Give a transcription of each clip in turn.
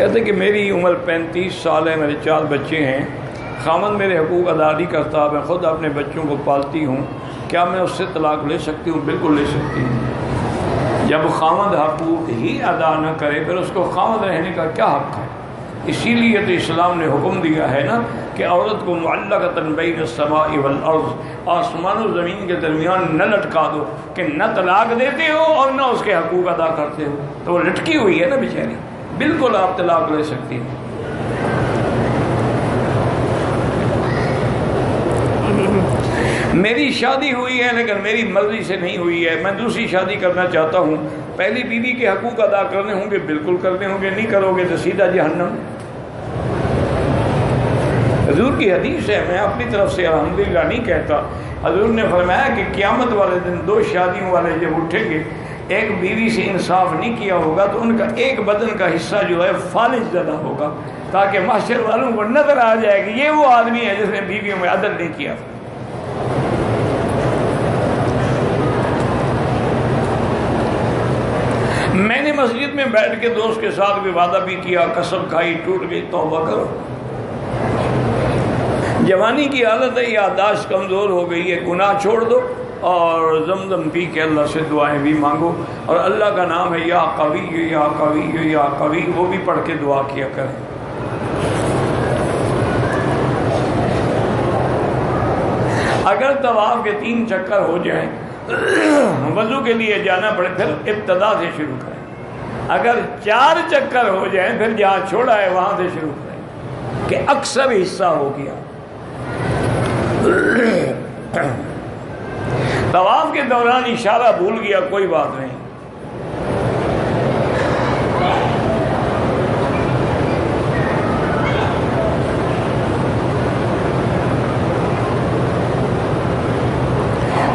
کہتے کہ میری عمر 35 سال ہے، میرے 4 بچے ہیں، خاوند میرے حقوق ادا نہیں کرتا، میں خود اپنے بچوں کو پالتی ہوں، کیا میں اس سے طلاق لے سکتی ہوں؟ بالکل لے سکتی ہوں۔ جب خاوند حقوق ہی ادا نہ کرے پھر اس کو خاوند رہنے کا کیا حق ہے؟ اسی لیے تو اسلام نے حکم دیا ہے نا کہ عورت کو معلقۃ بین السماء والارض، آسمان و زمین کے درمیان نہ لٹکا دو کہ نہ طلاق دیتے ہو اور نہ اس کے حقوق ادا کرتے ہو، تو وہ لٹکی ہوئی ہے نا بیچاری۔ بالکل آپ طلاق لے سکتی ہیں۔ میری شادی ہوئی ہے لیکن میری مرضی سے نہیں ہوئی ہے، میں دوسری شادی کرنا چاہتا ہوں، پہلی بیوی کے حقوق ادا کرنے ہوں گے؟ بالکل کرنے ہوں گے، نہیں کرو گے تو سیدھا جہنم۔ حضور کی حدیث ہے، میں اپنی طرف سے الحمدللہ نہیں کہتا، حضور نے فرمایا کہ قیامت والے دن 2 شادیوں والے جب اٹھیں گے، ایک بیوی سے انصاف نہیں کیا ہوگا تو ان کا ایک بدن کا حصہ جو ہے فالج زدہ ہوگا، تاکہ محشر والوں کو نظر آ جائے کہ یہ وہ آدمی ہے جس نے بیویوں میں عدل نہیں کیا تھا۔ میں نے مسجد میں بیٹھ کے دوست کے ساتھ بھی وعدہ بھی کیا، قسم کھائی، ٹوٹ گئی، توبہ کرو۔ جوانی کی حالت ہے، یادداشت کمزور ہو گئی ہے، گناہ چھوڑ دو اور زمزم پی کے اللہ سے دعائیں بھی مانگو، اور اللہ کا نام ہے یا قوی یا قوی یا قوی، وہ بھی پڑھ کے دعا کیا کریں۔ اگر طواف کے 3 چکر ہو جائیں، وضو کے لیے جانا پڑے، پھر ابتدا سے شروع کریں۔ اگر 4 چکر ہو جائیں پھر جہاں چھوڑا ہے وہاں سے شروع کریں کہ اکثر حصہ ہو گیا۔ طواف کے دوران اشارہ بھول گیا، کوئی بات نہیں،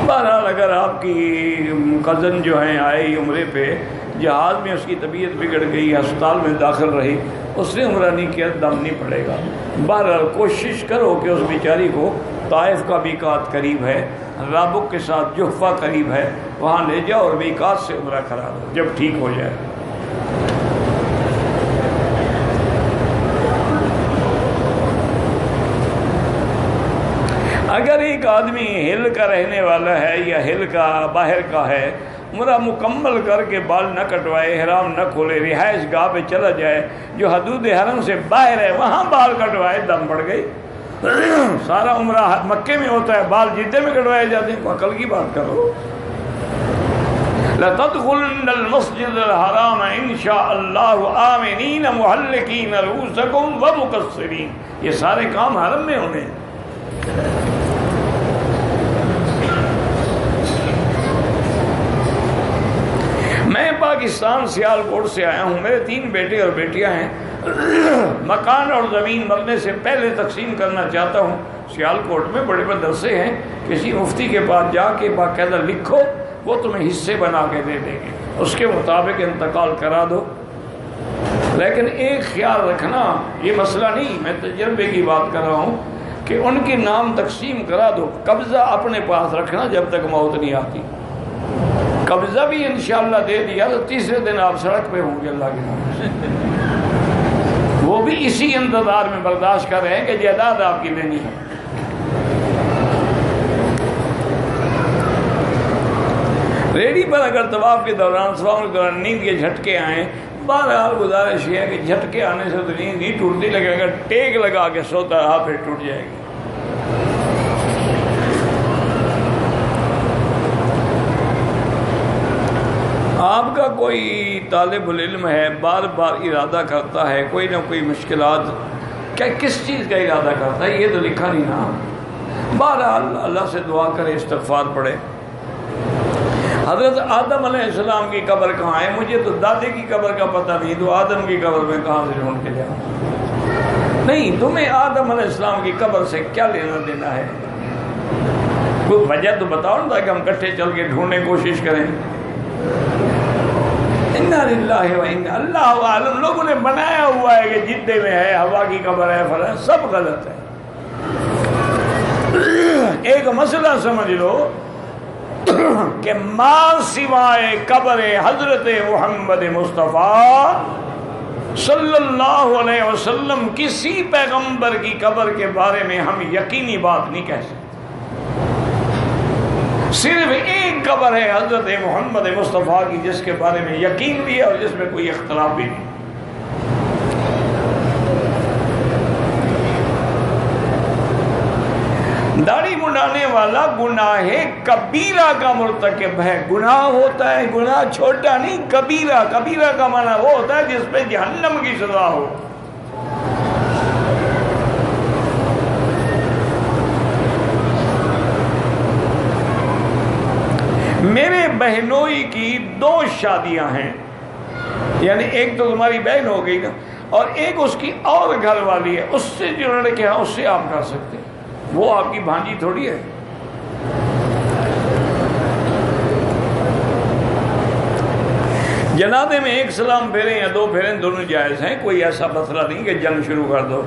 بہرحال اگر آپ کی کزن جو ہیں آئی عمرے پہ، جہاز میں اس کی طبیعت بگڑ گئی، ہسپتال میں داخل رہی، اس نے عمرہ نہیں کیا، دم نہیں پڑے گا۔ بہرحال کوشش کرو کہ اس بیچاری کو، طائف کا میقات قریب ہے، رابق کے ساتھ جحفہ قریب ہے، وہاں لے جاؤ اور میقات سے عمرہ کرا دو جب ٹھیک ہو جائے۔ اگر ایک آدمی ہل کا رہنے والا ہے یا ہل کا باہر کا ہے، عمرہ مکمل کر کے بال نہ کٹوائے، احرام نہ کھولے، رہائش گاہ پہ چلا جائے، جو حدود حرم سے باہر ہے وہاں بال کٹوائے، دم پڑ گئی۔ سارا عمرہ مکے میں ہوتا ہے، بال جدے میں کٹوائے جاتے ہیں، عقل کی بات کرو۔ لَتَدْخُلُنَّ الْمَسْجِدَ الْحَرَامَ إِنْ شَاءَ اللَّهُ آمِنِينَ مُحَلِّقِينَ رُؤُوسَكُمْ وَمُقَصِّرِينَ، یہ سارے کام حرم میں ہونے ہیں۔ میں پاکستان سیالکوٹ سے آیا ہوں، میرے 3 بیٹے اور بیٹیاں ہیں، مکان اور زمین مرنے سے پہلے تقسیم کرنا چاہتا ہوں۔ سیالکوٹ میں بڑے مدرسے ہیں، کسی مفتی کے پاس جا کے باقاعدہ لکھو، وہ تمہیں حصے بنا کے دے دیں گے، اس کے مطابق انتقال کرا دو۔ لیکن ایک خیال رکھنا، یہ مسئلہ نہیں، میں تجربے کی بات کر رہا ہوں، کہ ان کے نام تقسیم کرا دو، قبضہ اپنے پاس رکھنا جب تک موت نہیں آتی۔ قبضہ بھی انشاءاللہ دے دیا تو تیسرے دن آپ سڑک پہ ہوں گے اللہ کے نام سے۔ وہ بھی اسی انتظار میں برداشت کر رہے ہیں کہ جائیداد آپ کی لینی ہے۔ ریڈی پر اگر طواف کے دوران سوام کے دوران نیند کے جھٹکے آئیں، بہرحال گزارش یہ ہے کہ جھٹکے آنے سے تو نیند نہیں ٹوٹتی، لیکن اگر ٹیک لگا کے سوتا رہا پھر ٹوٹ جائے گی۔ آپ کا کوئی طالب العلم ہے، بار بار ارادہ کرتا ہے کوئی نہ کوئی مشکلات، کیا کس چیز کا ارادہ کرتا ہے یہ تو لکھا نہیں نا۔ بہرحال اللہ سے دعا کرے، استغفار پڑھے۔ حضرت آدم علیہ السلام کی قبر کہاں ہے؟ مجھے تو دادے کی قبر کا پتہ نہیں، تو آدم کی قبر میں کہاں سے ڈھونڈ کے جاؤں؟ نہیں، تمہیں آدم علیہ السلام کی قبر سے کیا لینا دینا ہے؟ کوئی وجہ تو بتاؤ نا تاکہ ہم کٹھے چل کے ڈھونڈنے کی کوشش کریں۔ انا للہ و انا، اللہ عالم، لوگوں نے بنایا ہوا ہے کہ جدے میں ہے، ہوا کی قبر ہے، فلاں، سب غلط ہے۔ ایک مسئلہ سمجھ لو کہ ما سوائے قبر حضرت محمد مصطفیٰ صلی اللہ علیہ وسلم کسی پیغمبر کی قبر کے بارے میں ہم یقینی بات نہیں کہہ سکتے. صرف ایک قبر ہے حضرت محمد مصطفیٰ کی جس کے بارے میں یقین بھی ہے اور جس میں کوئی اختلاف بھی نہیں. داڑھی منڈانے والا گناہ کبیرہ کا مرتکب ہے. گناہ ہوتا ہے گناہ چھوٹا نہیں، کبیرہ. کبیرہ کا معنی وہ ہوتا ہے جس پہ جہنم کی سزا ہو. میرے بہنوئی کی 2 شادیاں ہیں، یعنی ایک تو تمہاری بہن ہو گئی نا، اور ایک اس کی اور گھر والی ہے. اس سے جو لڑکے ہیں اس سے آپ کر سکتے ہیں، وہ آپ کی بھانجی تھوڑی ہے. جنازے میں 1 سلام پھیریں یا 2 پھیریں دونوں جائز ہیں. کوئی ایسا مسئلہ نہیں کہ جنگ شروع کر دو.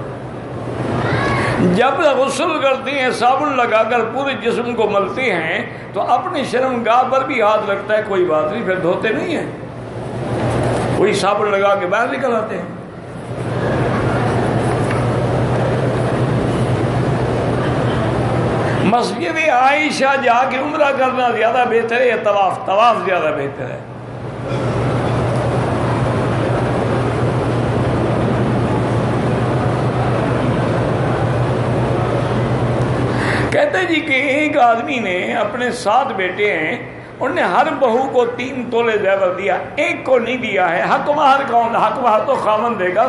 جب غسل کرتے ہیں صابن لگا کر پورے جسم کو ملتے ہیں تو اپنی شرم گاہ پر بھی ہاتھ لگتا ہے، کوئی بات نہیں، پھر دھوتے نہیں ہیں. کوئی صابن لگا کے باہر نکل آتے ہیں. مسجد عائشہ جا کے عمرہ کرنا زیادہ بہتر ہے یا طواف؟ طواف زیادہ بہتر ہے. کہتے جی کہ ایک آدمی نے اپنے 7 بیٹے ہیں، انہوں نے ہر بہو کو 3 تولے زیور دیا، ایک کو نہیں دیا ہے. حق مہر کون؟ حق مہر تو خاوند دے گا.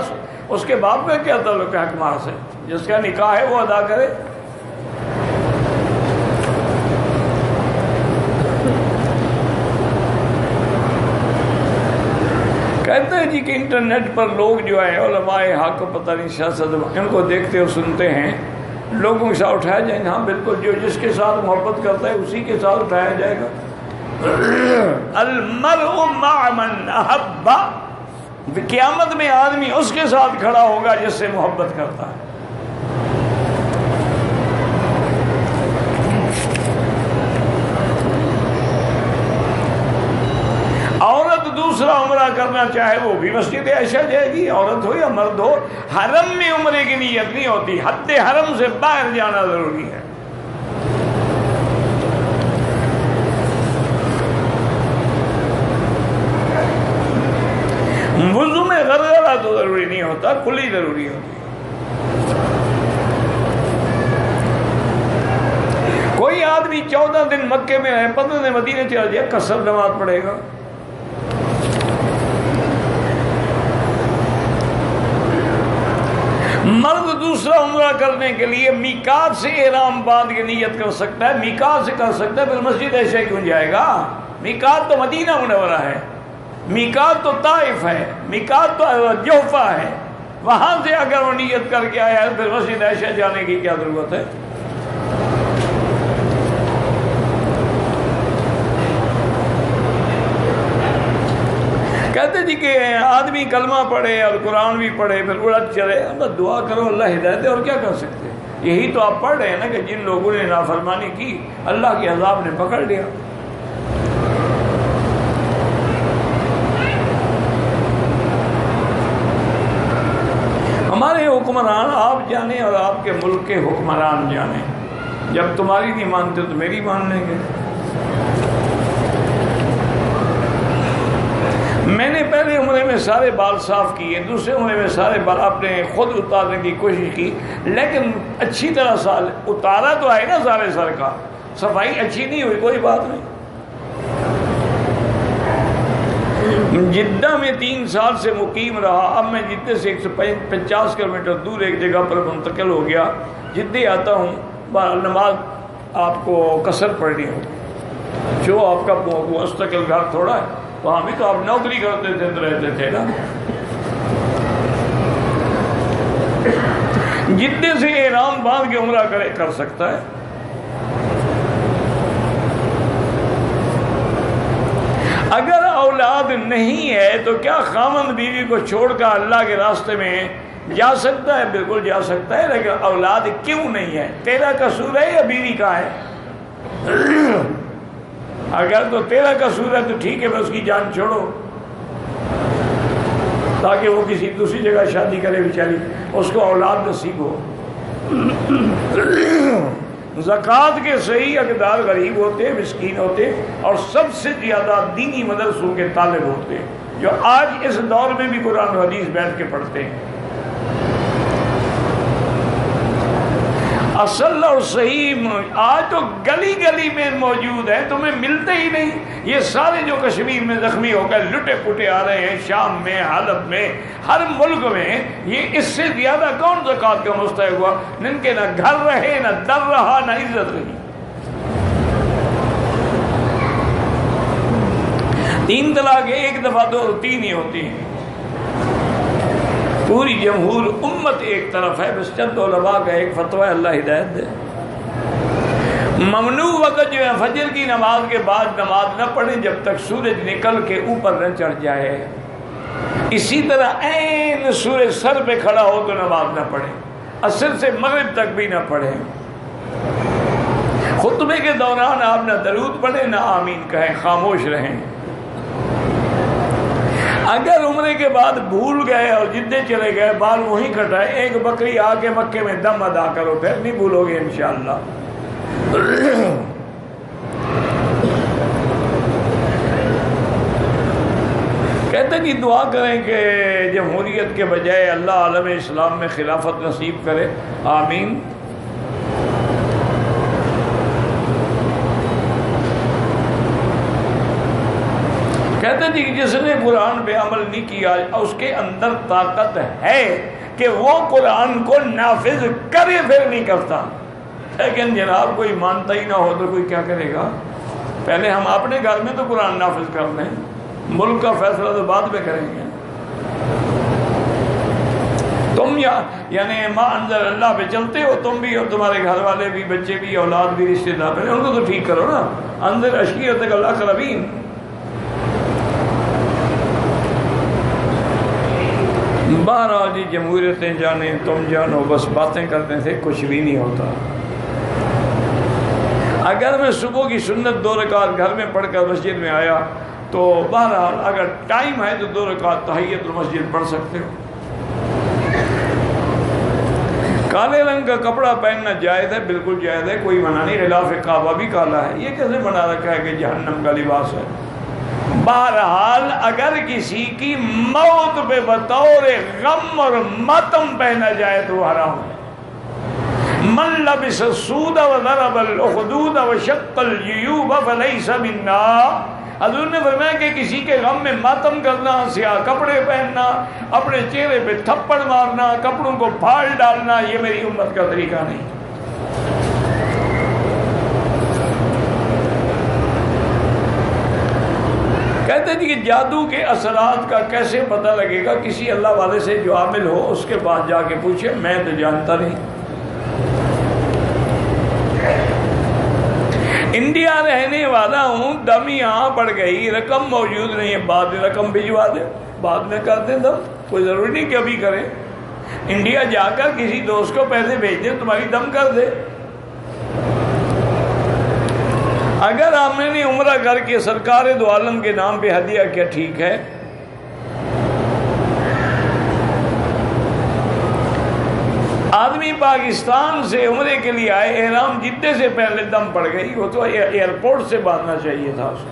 اس کے باپ کا کیا تعلق ہے حق مہر سے؟ جس کا نکاح ہے وہ ادا کرے. کہتے ہیں جی کہ انٹرنیٹ پر لوگ جو ہیں علماء حق، پتہ نہیں سیاست، ان کو دیکھتے اور سنتے ہیں، لوگوں کے ساتھ اٹھایا جائے. ہاں بالکل، جو جس کے ساتھ محبت کرتا ہے اسی کے ساتھ اٹھایا جائے گا. المرء مع من احب، قیامت میں آدمی اس کے ساتھ کھڑا ہوگا جس سے محبت کرتا ہے. عورت دوسرا عمرہ کرنا چاہے وہ بھی مسجد عائشہ جائے گی، عورت ہو یا مرد ہو. حرم میں عمرے کی نیت نہیں ہوتی، حد حرم سے باہر جانا ضروری ہے. وضو میں غرغرہ تو ضروری نہیں ہوتا، کلی ضروری ہوتی. کوئی آدمی 14 دن مکے میں ہے، 15 دن مدینے چلا جائے، قصر نماز پڑھے گا. مرد دوسرا عمرہ کرنے کے لیے میقات سے احرام باندھ کے نیت کر سکتا ہے، میقات سے کر سکتا ہے، پھر مسجد ایسے کیوں جائے گا؟ میقات تو مدینہ منورہ ہے، میقات تو طائف ہے، میقات تو جوفہ ہے. وہاں سے اگر وہ نیت کر کے آیا ہے پھر مسجد عائشہ جانے کی کیا ضرورت ہے؟ کہتے جی کہ آدمی کلمہ پڑھے اور قرآن بھی پڑھے پھر اڑت چلے. بس دعا کرو اللہ ہدایت دے، اور کیا کر سکتے؟ یہی تو آپ پڑھ رہے ہیں نا کہ جن لوگوں نے نافرمانی کی اللہ کے عذاب نے پکڑ لیا. ہمارے حکمران آپ جانیں اور آپ کے ملک کے حکمران جانیں. جب تمہاری نہیں مانتے تو میری مان لیں گے. میں نے پہلے عمرے میں سارے بال صاف کیے، دوسرے عمرے میں سارے بال اپنے خود اتارنے کی کوشش کی، لیکن اچھی طرح سال اتارا تو ہے نا سارے سر کا، صفائی اچھی نہیں ہوئی، کوئی بات نہیں. جدہ میں 3 سال سے مقیم رہا، اب میں جدہ سے 150 کلومیٹر دور ایک جگہ پر منتقل ہو گیا. جدہ آتا ہوں، نماز آپ کو قصر پڑھنی ہوگی، جو آپ کا مستقل گھر تھوڑا ہے. وہاں بھی تو آپ نوکری کرتے تھے تو رہتے تھے نا. جتنے سے احرام باندھ کے عمرہ کر سکتا ہے. اگر اولاد نہیں ہے تو کیا خاوند بیوی کو چھوڑ کر اللہ کے راستے میں جا سکتا ہے؟ بالکل جا سکتا ہے، لیکن اولاد کیوں نہیں ہے؟ تیرا قصور ہے یا بیوی کا ہے؟ اگر تو تیرا قصور ہے تو ٹھیک ہے، بس اس کی جان چھوڑو. تاکہ وہ کسی دوسری جگہ شادی کرے بیچاری، اس کو اولاد نصیب ہو۔ زکوٰۃ کے صحیح حقدار غریب ہوتے، مسکین ہوتے، اور سب سے زیادہ دینی مدرسوں کے طالب ہوتے، جو آج اس دور میں بھی قرآن و حدیث بیٹھ کے پڑھتے ہیں۔ اصل اور صحیح آج تو گلی گلی میں موجود ہے، تمہیں ملتے ہی نہیں۔ یہ سارے جو کشمیر میں زخمی ہو کر لٹے پٹے آ رہے ہیں، شام میں، حلب میں، ہر ملک میں، یہ اس سے زیادہ کون زکوٰۃ کا مستحق ہوا؟ جن کے نہ گھر رہے، نہ در رہا، نہ عزت رہی۔ 3 طلاق ایک دفعہ 2 3 ہی ہوتی ہیں، پوری جمہور امت ایک طرف ہے، بس چند علماء کا ایک فتویٰ، اللہ ہدایت دے۔ ممنوع وقت جو ہے فجر کی نماز کے بعد نماز نہ پڑھیں جب تک سورج نکل کے اوپر نہ چڑھ جائے۔ اسی طرح عین سورج سر پہ کھڑا ہو تو نماز نہ پڑھیں، عصر سے مغرب تک بھی نہ پڑھیں۔ خطبے کے دوران آپ نہ درود پڑھیں نہ آمین کہیں، خاموش رہیں۔ اگر عمرے کے بعد بھول گئے اور جدے چلے گئے، بال وہیں کٹائے، ایک بکری آ کے مکے میں دم ادا کرو، پھر نہیں بھولو گے انشاءاللہ۔ کہتے کہ دعا کریں کہ جمہوریت کے بجائے اللہ عالم اسلام میں خلافت نصیب کرے، آمین۔ کہتے ہیں کہ جس نے قرآن پہ عمل نہیں کیا اس کے اندر طاقت ہے کہ وہ قرآن کو نافذ کرے، پھر نہیں کرتا۔ لیکن جناب کوئی مانتا ہی نہ ہو تو کوئی کیا کرے گا؟ پہلے ہم اپنے گھر میں تو قرآن نافذ کر لیں، ملک کا فیصلہ تو بعد میں کریں گے۔ تم یعنی ما انزل اللہ پہ چلتے ہو، تم بھی اور تمہارے گھر والے بھی، بچے بھی، اولاد بھی، رشتے دار بھی، ان کو تو ٹھیک کرو نا۔ انذر عشیرتک الاقربین۔ بہرحال جی جمہوریتیں جانے تم جانو، بس باتیں کرنے سے کچھ بھی نہیں ہوتا۔ اگر میں صبح کی سنت 2 رکعت گھر میں پڑھ کر مسجد میں آیا تو بہرحال اگر ٹائم ہے تو 2 رکعت تحیت المسجد پڑھ سکتے ہو۔ کالے رنگ کا کپڑا پہننا جائز ہے، بالکل جائز ہے، کوئی منع نہیں۔ غلاف کعبہ بھی کالا ہے، یہ کیسے بنا رکھا ہے کہ جہنم کا لباس ہے؟ بہرحال اگر کسی کی موت پہ بطور غم اور ماتم پہنا جائے تو حرام ہے۔ من لبس السود وضرب الاخدود وشق الجیوب فلیس منا۔ حضور نے فرمایا کہ کسی کے غم میں ماتم کرنا، سیاہ کپڑے پہننا، اپنے چہرے پہ تھپڑ مارنا، کپڑوں کو پھاڑ ڈالنا، یہ میری امت کا طریقہ نہیں۔ کہتے ہیں کہ جادو کے اثرات کا کیسے پتہ لگے گا؟ کسی اللہ والے سے جو عامل ہو اس کے پاس جا کے پوچھے، میں تو جانتا نہیں۔ انڈیا رہنے والا ہوں، دم یہاں پڑ گئی، رقم موجود نہیں ہے، بعد میں رقم بھجوا دے، بعد میں کر دیں دم، کوئی ضروری نہیں کہ ابھی کریں۔ انڈیا جا کر کسی دوست کو پیسے بھیج دیں، تمہاری دم کر دے۔ اگر ہم نے عمرہ کر کے سرکار دو عالم کے نام پہ ہدیہ کیا، ٹھیک ہے۔ آدمی پاکستان سے عمرے کے لیے آئے، احرام جدے سے پہلے دم پڑ گئی، وہ تو ایئرپورٹ سے باندھنا چاہیے تھا اس کو۔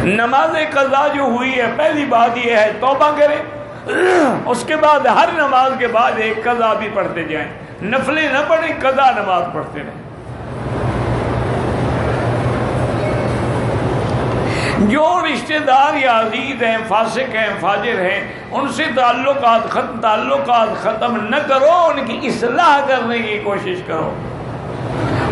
نماز قضا جو ہوئی ہے، پہلی بات یہ ہے توبہ کریں، اس کے بعد ہر نماز کے بعد ایک قضا بھی پڑھتے جائیں، نفلیں نہ پڑھیں، قضا نماز پڑھتے رہیں۔ جو رشتہ دار یا عزیز ہیں، فاسق ہیں، فاجر ہیں، ان سے تعلقات ختم نہ کرو، ان کی اصلاح کرنے کی کوشش کرو،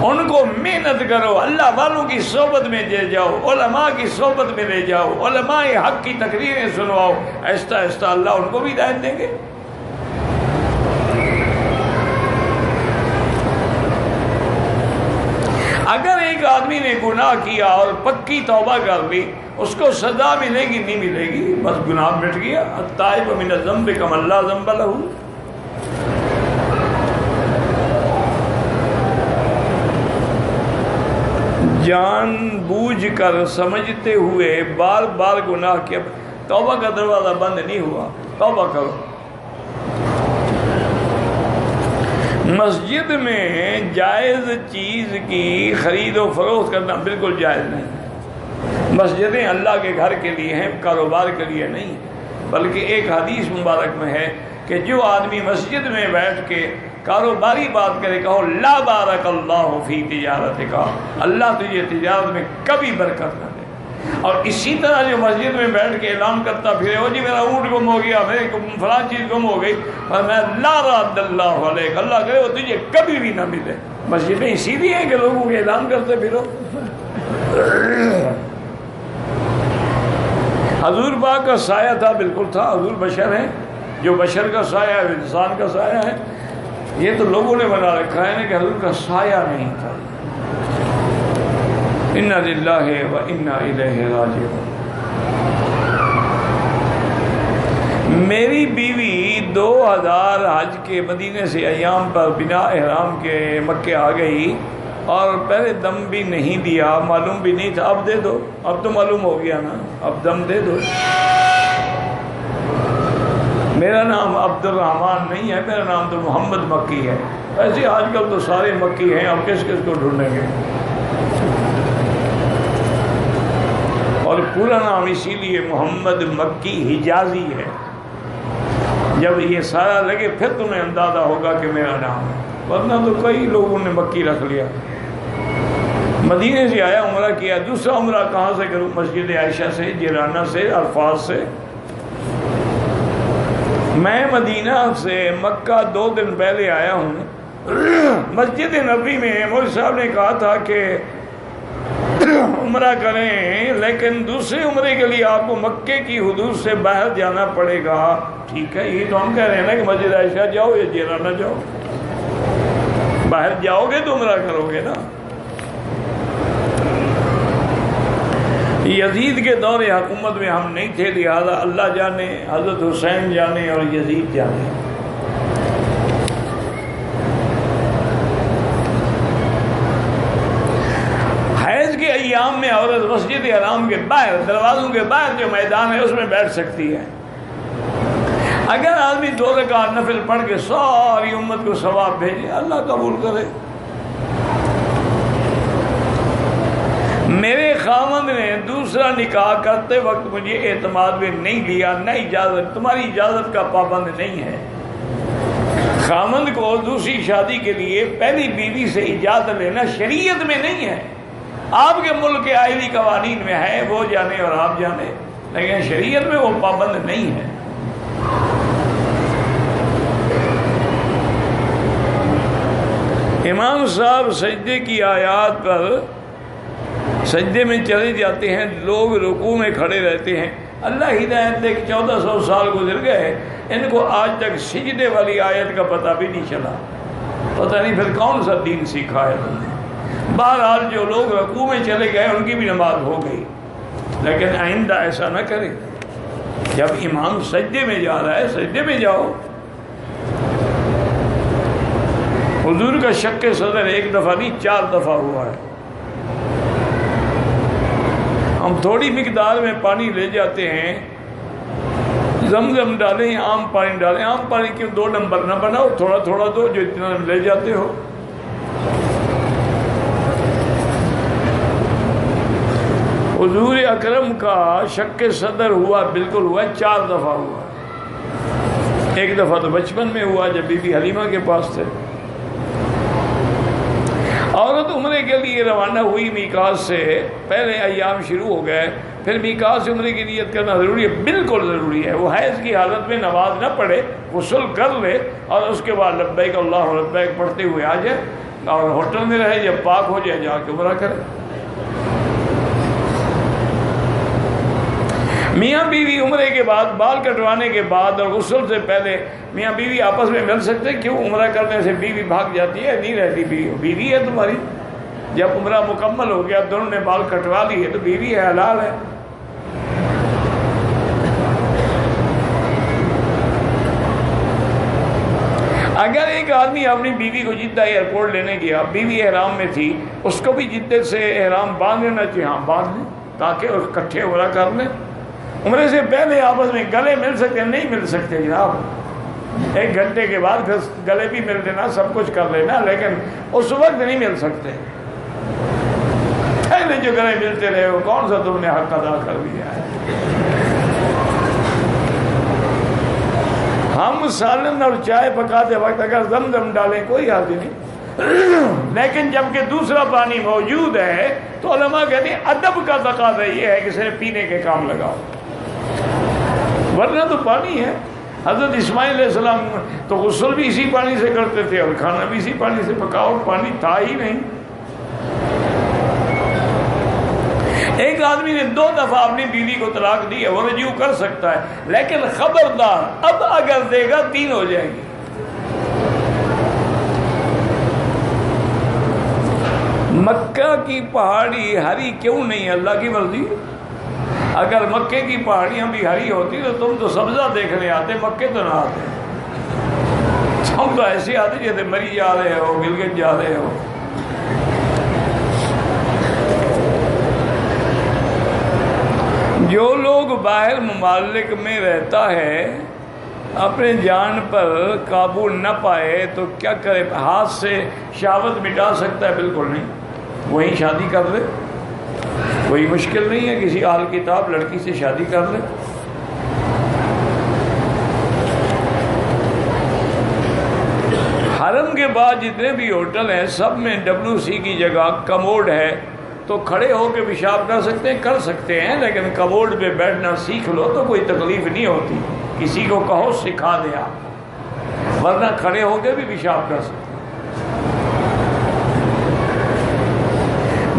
ان کو محنت کرو، اللہ والوں کی صحبت میں لے جاؤ، علماء کی صحبت میں لے جاؤ، علماء حق کی تقریریں سنواؤ، آہستہ آہستہ اللہ ان کو بھی ہدایت دیں گے۔ اگر ایک آدمی نے گناہ کیا اور پکی توبہ کر لی، اس کو سزا ملے گی نہیں ملے گی؟ بس گناہ مٹ گیا۔ التائب من الذنب کمن لا ذنب لہ۔ جان بوجھ کر سمجھتے ہوئے بار بار گناہ کیا، توبہ کا دروازہ بند نہیں ہوا، توبہ کرو۔ مسجد میں جائز چیز کی خرید و فروخت کرنا بالکل جائز نہیں۔ مسجدیں اللہ کے گھر کے لیے ہیں، کاروبار کے لیے نہیں، بلکہ ایک حدیث مبارک میں ہے کہ جو آدمی مسجد میں بیٹھ کے کاروباری بات کرے، کہو لا بارک اللہ فی تجارتک، اللہ تجھے تجارت میں کبھی برکت نہ دے۔ اور اسی طرح جو مسجد میں بیٹھ کے اعلان کرتا پھرے، وہ جی میرا اونٹ گم ہو گیا، میرے فلاں چیز گم ہو گئی، اور میں لا رد اللہ علیک، اللہ کرے وہ تجھے کبھی بھی نہ ملے۔ مسجدیں اسی لیے ہیں کہ لوگوں کے اعلان کرتے پھرو۔ حضور پاک کا سایہ تھا، بالکل تھا، حضور بشر ہیں، جو بشر کا سایہ ہے انسان کا سایہ ہے۔ یہ تو لوگوں نے بنا رکھا ہے نا کہ حضور کا سایہ نہیں تھا۔ انا للہ و انا الیہ راجعون۔ میری بیوی 2000 حج کے مدینے سے ایام پر بنا احرام کے مکے آ گئی اور پہلے دم بھی نہیں دیا، معلوم بھی نہیں تھا، اب دے دو، اب تو معلوم ہو گیا نا، اب دم دے دو۔ میرا نام عبد الرحمن نہیں ہے، میرا نام تو محمد مکی ہے۔ ایسے آج کل تو سارے مکی ہیں، اب کس کس کو ڈھونڈیں گے؟ اور پورا نام اسی لیے محمد مکی حجازی ہے۔ جب یہ سارا لگے پھر تمہیں اندازہ ہوگا کہ میرا نام ہے، ورنہ تو کئی لوگوں نے مکی رکھ لیا۔ مدینے سے آیا، عمرہ کیا، دوسرا عمرہ کہاں سے کروں؟ مسجد عائشہ سے، جیرانہ سے، عرفات سے۔ میں مدینہ سے مکہ 2 دن پہلے آیا ہوں۔ مسجد نبوی میں مولوی صاحب نے کہا تھا کہ عمرہ کریں، لیکن دوسرے عمرے کے لیے آپ کو مکے کی حدود سے باہر جانا پڑے گا۔ ٹھیک ہے، یہ تو ہم کہہ رہے ہیں نا کہ مسجد عائشہ جاؤ یا جیرانہ جاؤ، باہر جاؤ گے تو عمرہ کرو گے نا۔ یزید کے دور حکومت میں ہم نہیں تھے، لہذا اللہ جانے، حضرت حسین جانے اور یزید جانے۔ حیض کے ایام میں عورت مسجد حرام کے باہر، دروازوں کے باہر جو میدان ہے اس میں بیٹھ سکتی ہے۔ اگر آدمی 2 رکعت نفل پڑھ کے ساری امت کو ثواب بھیجے، اللہ قبول کرے۔ میرے خاوند نے دوسرا نکاح کرتے وقت مجھے اعتماد میں نہیں لیا، نہ اجازت، تمہاری اجازت کا پابند نہیں ہے۔ خاوند کو دوسری شادی کے لیے پہلی بیوی سے اجازت لینا شریعت میں نہیں ہے۔ آپ کے ملک کے آئلی قوانین میں ہے، وہ جانے اور آپ جانے، لیکن شریعت میں وہ پابند نہیں ہے۔ امام صاحب سجدے کی آیات پر سجدے میں چلے جاتے ہیں، لوگ رکوع میں کھڑے رہتے ہیں۔ اللہ ہدایت دے کہ 1400 سال گزر گئے، ان کو آج تک سجدے والی آیت کا پتہ بھی نہیں چلا۔ پتہ نہیں پھر کون سا دین سیکھا ہے تم نے۔ بہرحال جو لوگ رکوع میں چلے گئے ان کی بھی نماز ہو گئی، لیکن آئندہ ایسا نہ کرے۔ جب امام سجدے میں جا رہا ہے، سجدے میں جاؤ۔ حضور کا شق صدر 1 دفعہ نہیں 4 دفعہ ہوا ہے۔ ہم تھوڑی مقدار میں پانی لے جاتے ہیں، زمزم ڈالیں، عام پانی ڈالیں، عام پانی کیوں 2 نمبر نہ بناؤ، تھوڑا تھوڑا دو جو اتنا لے جاتے ہو۔ حضور اکرم کا شق صدر ہوا، بالکل ہوا 4 دفعہ ہوا۔ 1 دفعہ تو بچپن میں ہوا جب بی بی حلیمہ کے پاس تھے۔ عورت عمرے کے لیے روانہ ہوئی، میقات سے پہلے ایام شروع ہو گئے، پھر میقات سے عمرے کی نیت کرنا ضروری ہے، بالکل ضروری ہے۔ وہ حیض کی حالت میں نماز نہ پڑھے، غسل کر لے اور اس کے بعد لبیک اللہ لبیک پڑھتے ہوئے آ جائے اور ہوٹل میں رہے، جب پاک ہو جائے جا کے عمرہ کرے۔ میاں بیوی عمرے کے بعد، بال کٹوانے کے بعد اور غسل سے پہلے میاں بیوی آپس میں مل سکتے؟ کیوں؟ عمرہ کرنے سے بیوی بھاگ جاتی ہے؟ نہیں رہتی بیوی، بیوی ہے تمہاری۔ جب عمرہ مکمل ہو گیا، دونوں نے بال کٹوا لیے تو بیوی ہے، حلال ہے۔ اگر ایک آدمی اپنی بیوی کو جدہ ایئرپورٹ لینے گیا، بیوی احرام میں تھی، اس کو بھی جدہ سے احرام باندھ لینا چاہیے، ہاں باندھ لیں تاکہ اکٹھے عمرہ کر لیں۔ عمرے سے پہلے آپس میں گلے مل سکتے؟ نہیں مل سکتے جناب، 1 گھنٹے کے بعد پھر گلے بھی مل لینا، سب کچھ کر لینا، لیکن اس وقت نہیں مل سکتے۔ پہلے جو گلے ملتے رہے وہ کون سا تم نے حق ادا کر دیا ہے؟ ہم سالن اور چائے پکاتے وقت اگر زمزم ڈالیں کوئی حاضر نہیں، لیکن جب کہ دوسرا پانی موجود ہے تو علماء کہتے ہیں ادب کا تقاضا یہ ہے کہ صرف پینے کے کام لگاؤ، ورنہ تو پانی ہے۔ حضرت اسماعیل علیہ السلام تو غسل بھی اسی پانی سے کرتے تھے اور کھانا بھی اسی پانی سے پکاؤ، پانی تھا ہی نہیں۔ ایک آدمی نے 2 دفعہ اپنی بیوی کو طلاق دی ہے، وہ رجوع کر سکتا ہے، لیکن خبردار اب اگر دے گا 3 ہو جائے گی۔ مکہ کی پہاڑی ہری کیوں نہیں ہے؟ اللہ کی مرضی۔ اگر مکے کی پہاڑیاں بھی ہری ہوتی تو تم تو سبزہ دیکھنے آتے، مکے تو نہ آتے۔ ہم تو ایسے آتے جیسے مری جا رہے ہو، گلگت جا رہے ہو۔ جو لوگ باہر ممالک میں رہتا ہے اپنے جان پر قابو نہ پائے تو کیا کرے؟ ہاتھ سے شہوت مٹا سکتا ہے؟ بالکل نہیں، وہیں شادی کر لے، کوئی مشکل نہیں ہے، کسی اہل کتاب لڑکی سے شادی کر لے۔ حرم کے بعد جتنے بھی ہوٹل ہیں سب میں WC کی جگہ کموڈ ہے، تو کھڑے ہو کے پیشاب کر سکتے ہیں، لیکن کموڈ پہ بیٹھنا سیکھ لو تو کوئی تکلیف نہیں ہوتی۔ کسی کو کہو سکھا دیا، ورنہ کھڑے ہو کے بھی پیشاب کر سکتے۔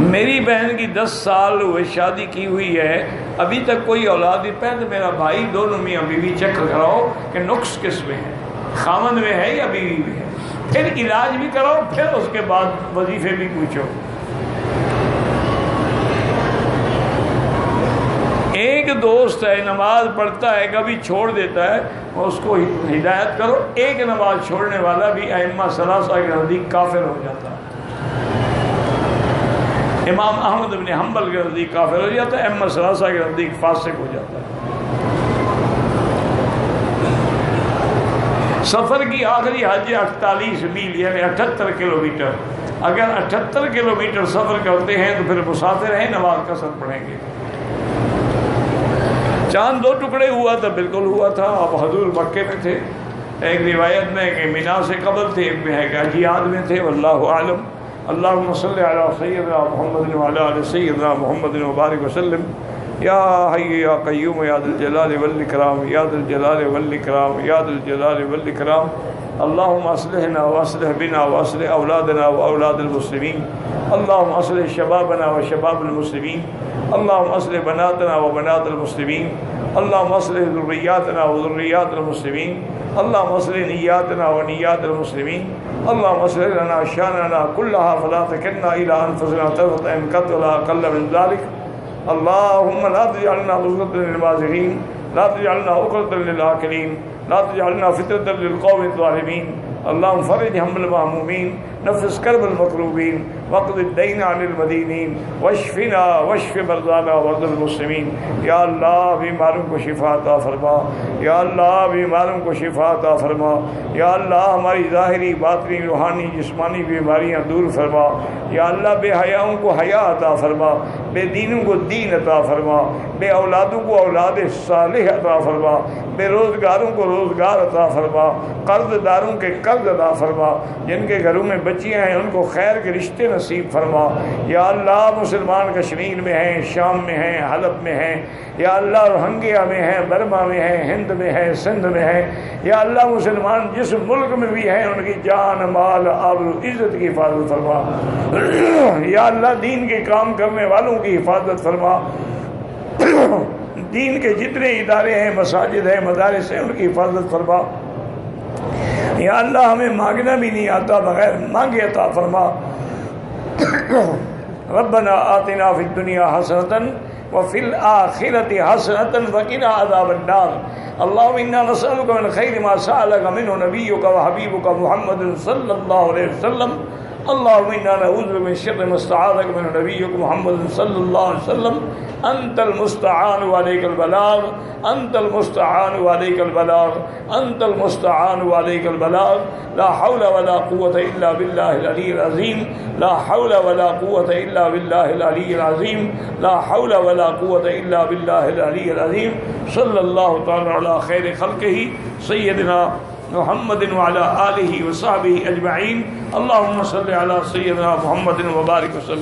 میری بہن کی 10 سال ہوئے شادی کی ہوئی ہے، ابھی تک کوئی اولاد نہیں۔ پہلے میرا بھائی دونوں میاں بیوی چیک کراؤ کہ نقص کس میں ہے، خامند میں ہے یا بیوی میں ہے، پھر علاج بھی کراؤ، پھر اس کے بعد وظیفے بھی پوچھو۔ ایک دوست ہے نماز پڑھتا ہے کبھی چھوڑ دیتا ہے، اس کو ہدایت کرو۔ ایک نماز چھوڑنے والا بھی ائمہ ثلاثہ کے نزدیک کافر ہو جاتا ہے، امام احمد بن حنبل کے نزدیک کافر ہو جاتا ہے، ائمہ ثلاثہ کے نزدیک فاسق ہو جاتا ہے۔ سفر کی آخری حج 48 میل یعنی 78 کلومیٹر۔ اگر 78 کلومیٹر سفر کرتے ہیں تو پھر مسافر ہیں، نماز قصر پڑھیں گے۔ چاند 2 ٹکڑے ہوا تھا، بالکل ہوا تھا۔ اب حضور مکے میں تھے، ایک روایت میں کہ مینا سے قبل تھے، ایک میں ہے کہ جہاد میں تھے، واللہ عالم۔ اللہم صلی علی سیدنا محمد وعلی آل سیدنا محمد وبارک وسلم۔ یا حی یا قیوم یا ذا الجلال والاکرام، یا ذا الجلال والاکرام، یا ذا الجلال والاکرام۔ اللہم اصلحنا واصلح بنا واصلح اولادنا واولاد المسلمین۔ اللہم اصلح شبابنا وشباب المسلمین۔ اللہم اصلح بناتنا وبنات المسلمین۔ اللہم اصلح ذریاتنا وذریات المسلمین۔ اللہم اصلح نیاتنا ونیات المسلمین۔ اللہم اصلح لنا شاننا کلہا فلا تکلنا الی انفسنا طرفۃ عین قط ولا اقل من ذلک۔ اللہم لا تجعلنا فتنة للبازغین، لا تجعلنا عقدة للآکلین، لا تجعلنا فتنة للقوم الظالمین۔ اللہم فرج ہم المہمومین، نفس کرب المکروبین، وقض الدین عن المدینین، واشفنا واشف مرضانا ومرضى المسلمین۔ یا اللہ بیماروں کو شفا عطا فرما، یا اللہ بیماروں کو شفا عطا فرما، یا اللہ ہماری ظاہری باطنی روحانی جسمانی بیماریاں دور فرما، یا اللہ بے حیاؤں کو حیا عطا فرما، بے دینوں کو دین عطا فرما، بے اولادوں کو اولاد صالح عطا فرما، بے روزگاروں کو روزگار عطا فرما، قرض داروں کے قرض عطا فرما، جن کے گھروں میں بچیاں ہیں ان کو خیر کے رشتے نصیب فرما۔ یا اللہ مسلمان کشمیر میں ہیں، شام میں ہیں، حلب میں ہیں، یا اللہ روہنگیا میں ہیں، برما میں ہیں، ہند میں ہیں، سندھ میں ہیں، یا اللہ مسلمان جس ملک میں بھی ہیں ان کی جان مال آبرو عزت کی حفاظت فرما۔ یا اللہ دین کے کام کرنے والوں کی حفاظت فرما، دین کے جتنے ادارے ہیں، مساجد ہیں، مدارس ہیں، ان کی حفاظت فرما۔ یا اللہ ہمیں مانگنا بھی نہیں آتا، بغیر مانگے عطا فرما۔ ربنا آتنا فی الدنیا حسنۃ وفی الآخرۃ حسنۃ وقنا عذاب النار۔ اللہم انا نسألک من خیر ما سألک منہ نبیک وحبیبک محمد صلی اللہ علیہ وسلم اللهم انا نعوذ بك من شر ما استعاذك من نبيك محمد صلى الله عليه وسلم انت المستعان وعليك البلاغ انت المستعان وعليك البلاغ انت المستعان وعليك البلاغ لا حول ولا قوة الا بالله العلي العظيم لا حول ولا قوة الا بالله العلي العظيم لا حول ولا قوة الا بالله العلي العظيم صلى الله تعالى على خير خلقه سيدنا محمد وعلى آلہ وصحبہ اجمعین. اللہم صلی علی سیدنا محمد وبارک وسلم.